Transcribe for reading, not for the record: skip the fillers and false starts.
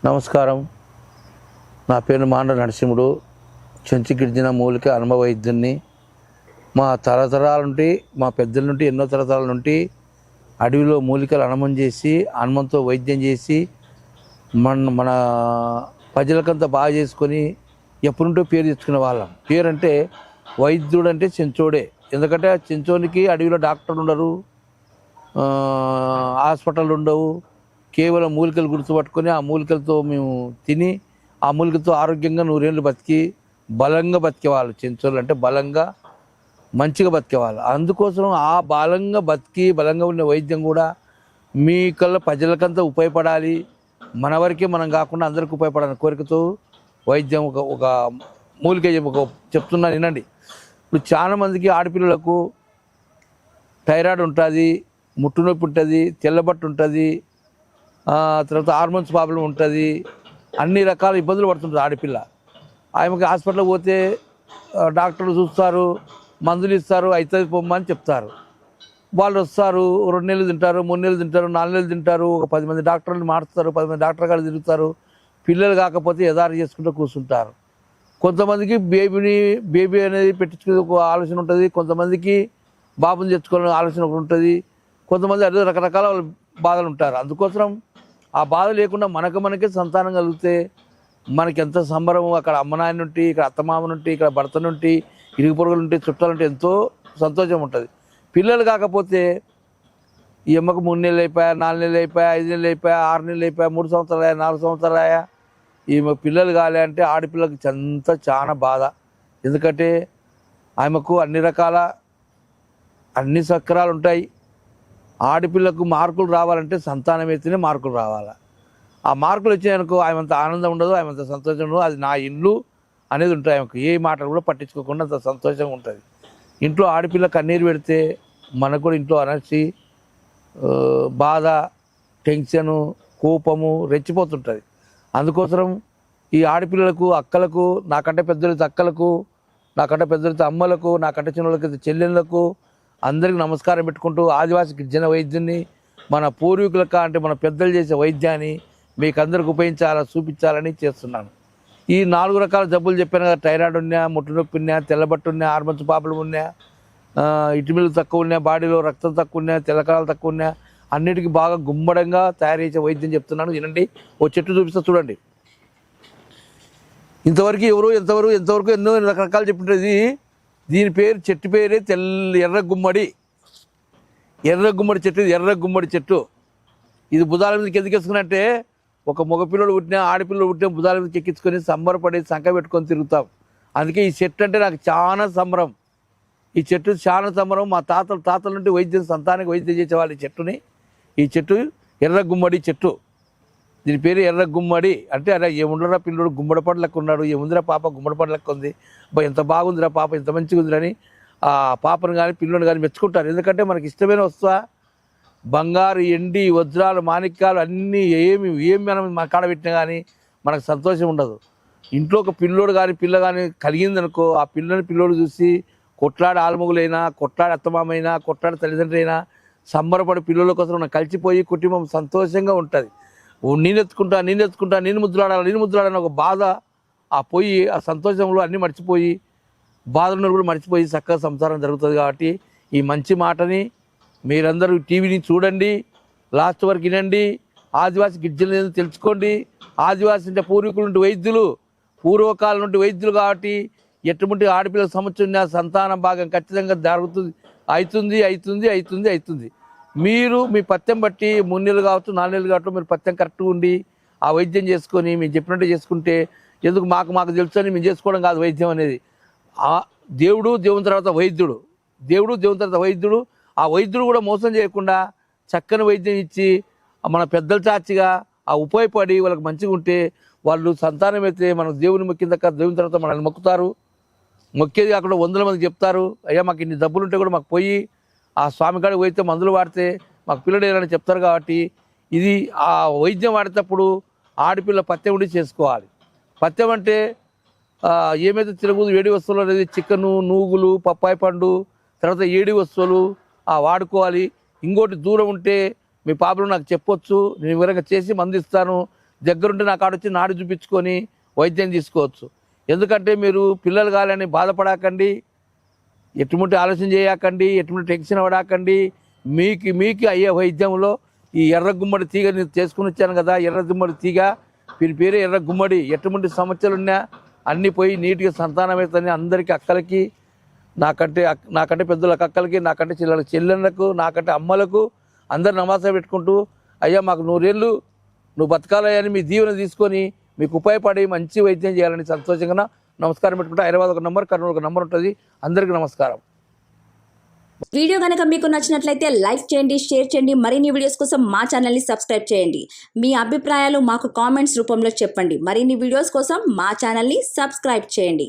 నమస్కారం. నా పేరు మాండ్ర నరసింహుడు. చెంచు గిరిజన మూలిక అనుభవ వైద్యున్ని. మా తరతరాల నుండి, మా పెద్దల నుండి, ఎన్నో తరతరాల నుండి అడవిలో మూలికలు అనుమం చేసి అనుమంతో వైద్యం చేసి మన ప్రజలకంతా బాగా చేసుకొని ఎప్పటి నుండో పేరు తెచ్చుకునే వాళ్ళం. పేరు అంటే వైద్యుడు అంటే చెంచోడే. ఎందుకంటే చెంచోనికి అడవిలో డాక్టర్లు ఉండరు, హాస్పిటల్ ఉండవు. కేవలం మూలికలు గుర్తుపట్టుకొని ఆ మూలికలతో మేము తిని ఆ మూలికలతో ఆరోగ్యంగా 100 ఏళ్ళు బతికి బలంగా బతికేవాళ్ళు. చెంచోళ్ళు అంటే బలంగా మంచిగా బతికేవాళ్ళు. అందుకోసం ఆ బలంగా బతికి బలంగా ఉన్న వైద్యం కూడా మీ కల్లా ప్రజలకంతా ఉపయోగపడాలి, మన వరకే మనం కాకుండా అందరికీ ఉపయోగపడాలని కోరికతో వైద్యం ఒక మూలిక చెప్తున్నాను వినండి. ఇప్పుడు చాలామందికి ఆడపిల్లలకు థైరాయిడ్ ఉంటుంది, ముట్టు నొప్పి ఉంటుంది, తెల్లబట్టు ఉంటుంది, తర్వాత హార్మోన్స్ ప్రాబ్లం ఉంటుంది, అన్ని రకాల ఇబ్బందులు పడుతుంటుంది ఆడపిల్ల. ఆమెకి హాస్పిటల్కి పోతే డాక్టర్లు చూస్తారు, మందులు ఇస్తారు, అవుతుంది పొమ్మని చెప్తారు. వాళ్ళు వస్తారు, 2 నెలలు తింటారు, 3 నెలలు తింటారు, 4 నెలలు తింటారు, ఒక 10 మంది డాక్టర్లు మారుస్తారు, 10 మంది డాక్టర్ గారు తిరుగుతారు. పిల్లలు కాకపోతే యథార్థ చేసుకుంటూ కూర్చుంటారు. కొంతమందికి బేబీ అనేది పెట్టించుకునే ఒక ఆలోచన ఉంటుంది, కొంతమందికి బాబుని తెచ్చుకోవాలనే ఆలోచన ఒకటి ఉంటుంది, కొంతమంది అదే రకరకాల బాధలు ఉంటారు. అందుకోసం ఆ బాధ లేకుండా మనకే సంతానం కలిగితే మనకి ఎంత సంబరం. అక్కడ అమ్మ నాయన నుండి, ఇక్కడ అత్తమామ నుండి, ఇక్కడ భర్త నుండి, ఇరుగు పొరుగుల నుండి, చుట్టాల నుండి ఎంతో సంతోషం ఉంటుంది. పిల్లలు కాకపోతే ఈ అమ్మకు 3 నెలలు అయిపోయా, 4 నెలలు అయిపోయా, 5 నెలలు అయిపోయా, 6 నెలలు అయిపోయా, 3 సంవత్సరాలు అయ్యా, 4 సంవత్సరాలు అయ్యా, ఈమె పిల్లలు కాలే అంటే ఆడపిల్లకి చాలా బాధ. ఎందుకంటే ఆమెకు అన్ని రకాల అన్ని సౌకర్యాలు ఉంటాయి. ఆడపిల్లకు మార్కులు రావాలంటే సంతానం అయితేనే మార్కులు రావాలి. ఆ మార్కులు వచ్చాయనుకో ఆమె ఆనందం ఉండదు, ఆమె సంతోషం ఉండదు. అది నా ఇల్లు అనేది ఉంటుంది. ఆమెకు ఏ మాటలు కూడా పట్టించుకోకుండా అంత సంతోషంగా ఉంటుంది. ఇంట్లో ఆడపిల్ల కన్నీరు పెడితే మనకు కూడా ఇంట్లో అనర్చి, బాధ, టెన్షను, కోపము రెచ్చిపోతుంటుంది. అందుకోసం ఈ ఆడపిల్లలకు, అక్కలకు, నాకంటే పెద్దలైతే అక్కలకు, నాకంటే పెద్దలైతే అమ్మలకు, నాకంటే చిన్నలకైతే చెల్లెళ్ళకు అందరికీ నమస్కారం పెట్టుకుంటూ ఆదివాసీ గిరిజన వైద్యుని, మన పూర్వీకులకు అంటే మన పెద్దలు చేసే వైద్యాన్ని మీకు అందరికి ఉపయోగించాలని చూపించాలని చేస్తున్నాను. ఈ 4 రకాల జబ్బులు చెప్పాను కదా, థైరాయిడ్ ఉన్నా, ముట్టు నొప్పి ఉన్నా, తెల్లబట్టు ఉన్నా, హార్మోన్స్ ప్రాబ్లం ఉన్నా, ఇటుమిలు తక్కువ ఉన్నా, బాడీలో రక్తం తక్కువ ఉన్నా, తెల్లకరాలు తక్కువ ఉన్నా, అన్నిటికీ బాగా గుమ్మడంగా తయారు చేసే వైద్యం చెప్తున్నాను వినండి. ఓ చెట్టు చూపిస్తా చూడండి. ఎంతవరకు ఎన్నో రకరకాలు చెప్పింటుంది. దీని పేరు, చెట్టు పేరే ఎర్ర గుమ్మడి చెట్టు. ఎర్ర గుమ్మడి చెట్టు ఇది భుజాల మీదకి ఎందుకు ఎక్కించుకున్నట్టే, ఒక మగపిల్లడు పుట్టినా ఆడపిల్లడు పుట్టినా భుజాల మీదకి ఎక్కించుకొని సంబరపడి సంక పెట్టుకొని తిరుగుతాం. అందుకే ఈ చెట్టు అంటే నాకు చాలా సంబరం. ఈ చెట్టు చాలా సంబరం. మా తాతల నుండి సంతానానికి వైద్యం చేసేవాళ్ళు ఈ చెట్టు ఎర్ర గుమ్మడి చెట్టు. దీని పేరు ఎర్ర గుమ్మడి. అంటే అరే ఏముండరా పిల్లడు గుమ్మడి పండ్లకు ఉన్నాడు, ఏముందిరా పాప గుమ్మడి పండ్లకు ఉంది, ఎంత బాగుందిరా పాప, ఎంత మంచిగా ఉందిరని ఆ పాపను కానీ పిల్లలను కానీ మెచ్చుకుంటారు. ఎందుకంటే మనకి ఇష్టమైన వస్తువా, బంగారు, ఎండి, వజ్రాలు, మాణిక్యాలు అన్నీ ఏమి మనం మన కాడ పెట్టినా కానీ మనకు సంతోషం ఉండదు. ఇంట్లో ఒక పిల్లోడు కానీ పిల్ల కానీ కలిగిందనుకో, ఆ పిల్లోడు చూసి కొట్లాడి ఆల్మగులైనా, కొట్లాడి అత్తమామైనా, కొట్లాడి తల్లిదండ్రులైనా సంబరపడి పిల్లల కోసం కలిసిపోయి కుటుంబం సంతోషంగా ఉంటుంది. నేను ముద్దులాడాలని ఒక బాధ ఆ పోయి ఆ సంతోషంలో అన్నీ మర్చిపోయి, బాధలను కూడా మర్చిపోయి చక్కగా సంసారం జరుగుతుంది. కాబట్టి ఈ మంచి మాటని మీరందరూ టీవీని చూడండి, లాస్ట్ వరకు వినండి, ఆదివాసీ గిరిజనులు తెలుసుకోండి. ఆదివాసీ అంటే పూర్వీకుల నుండి వైద్యులు, పూర్వకాలం నుండి వైద్యులు. కాబట్టి ఎటువంటి ఆడపిల్ల సమస్య సంతానం భాగం ఖచ్చితంగా జరుగుతుంది, అవుతుంది. మీరు మీ పథ్యం బట్టి 3 నెలలు కావచ్చు, 4 నెలలు కావచ్చు, మీరు పథ్యం కరెక్ట్గా ఉండి ఆ వైద్యం చేసుకొని మీరు చెప్పినట్టు చేసుకుంటే, ఎందుకు మాకు తెలుసు అని మేము చేసుకోవడం కాదు. వైద్యం అనేది దేవుని తర్వాత వైద్యుడు. ఆ వైద్యుడు కూడా మోసం చేయకుండా చక్కని వైద్యం ఇచ్చి మన పెద్దల చాచిగా ఆ ఉపయోగపడి వాళ్ళకి మంచిగా ఉంటే, వాళ్ళు సంతానం అయితే మనకు దేవుని మొక్కిందాక దేవుని తర్వాత మనల్ని మొక్కుతారు. మొక్కేది కాకుండా 100 మందికి చెప్తారు, అయ్యా మాకు ఇన్ని డబ్బులు ఉంటే కూడా మాకు పోయి ఆ స్వామి కాడికి పోయితే మందులు వాడితే మాకు పిల్లలు ఏదని చెప్తారు. కాబట్టి ఇది ఆ వైద్యం వాడేటప్పుడు ఆడపిల్ల పథ్యం ఉండి చేసుకోవాలి. పథ్యం అంటే ఏమైతే తినకూడదు, వేడి వస్తువులు అనేది చికెను, నూగులు, పప్పాయి పండు, తర్వాత ఏడి వస్తువులు వాడుకోవాలి. ఇంకోటి దూరం ఉంటే మీ పాపలు నాకు చెప్పొచ్చు, నేను వివరంగా చేసి మందు ఇస్తాను. దగ్గరుంటే నా కాడ వచ్చి నాడు చూపించుకొని వైద్యం తీసుకోవచ్చు. ఎందుకంటే మీరు పిల్లలు కాలని బాధపడకండి, ఎటువంటి ఆలోచన చేయకండి, ఎటువంటి టెన్షన్ పడకండి. మీకు అయ్యే వైద్యంలో ఈ ఎర్ర గుమ్మడి తీగ నేను చేసుకుని వచ్చాను కదా, ఎర్ర గుమ్మడి తీగ పేరే ఎర్ర గుమ్మడి. ఎటువంటి సమస్యలు ఉన్నా అన్నీ పోయి నీట్గా సంతానం అవుతుంది. అందరికీ అక్కలకి, నాకంటే పెద్దలకు అక్కలకి, నాకంటే చెల్లెళ్ళకు, నాకంటే అమ్మలకు అందరు నమాజా పెట్టుకుంటూ అయ్యా మాకు 100 ఏళ్ళు నువ్వు బతకాలని మీ దీవెన తీసుకొని మీకు ఉపయోగపడి మంచి వైద్యం చేయాలని సంతోషంగా నమస్కారం పెట్టుకుంటే హైదరాబాద్ ఒక నంబర్, కర్నూలు ఒక నంబర్ ఉంటుంది. అందరికీ నమస్కారం. వీడియో కనుక మీకు నచ్చినట్లయితే లైక్ చేయండి, షేర్ చేయండి. మరిన్ని వీడియోస్ కోసం మా ఛానల్ని సబ్స్క్రైబ్ చేయండి. మీ అభిప్రాయాలు మాకు కామెంట్స్ రూపంలో చెప్పండి. మరిన్ని వీడియోస్ కోసం మా ఛానల్ని సబ్స్క్రైబ్ చేయండి.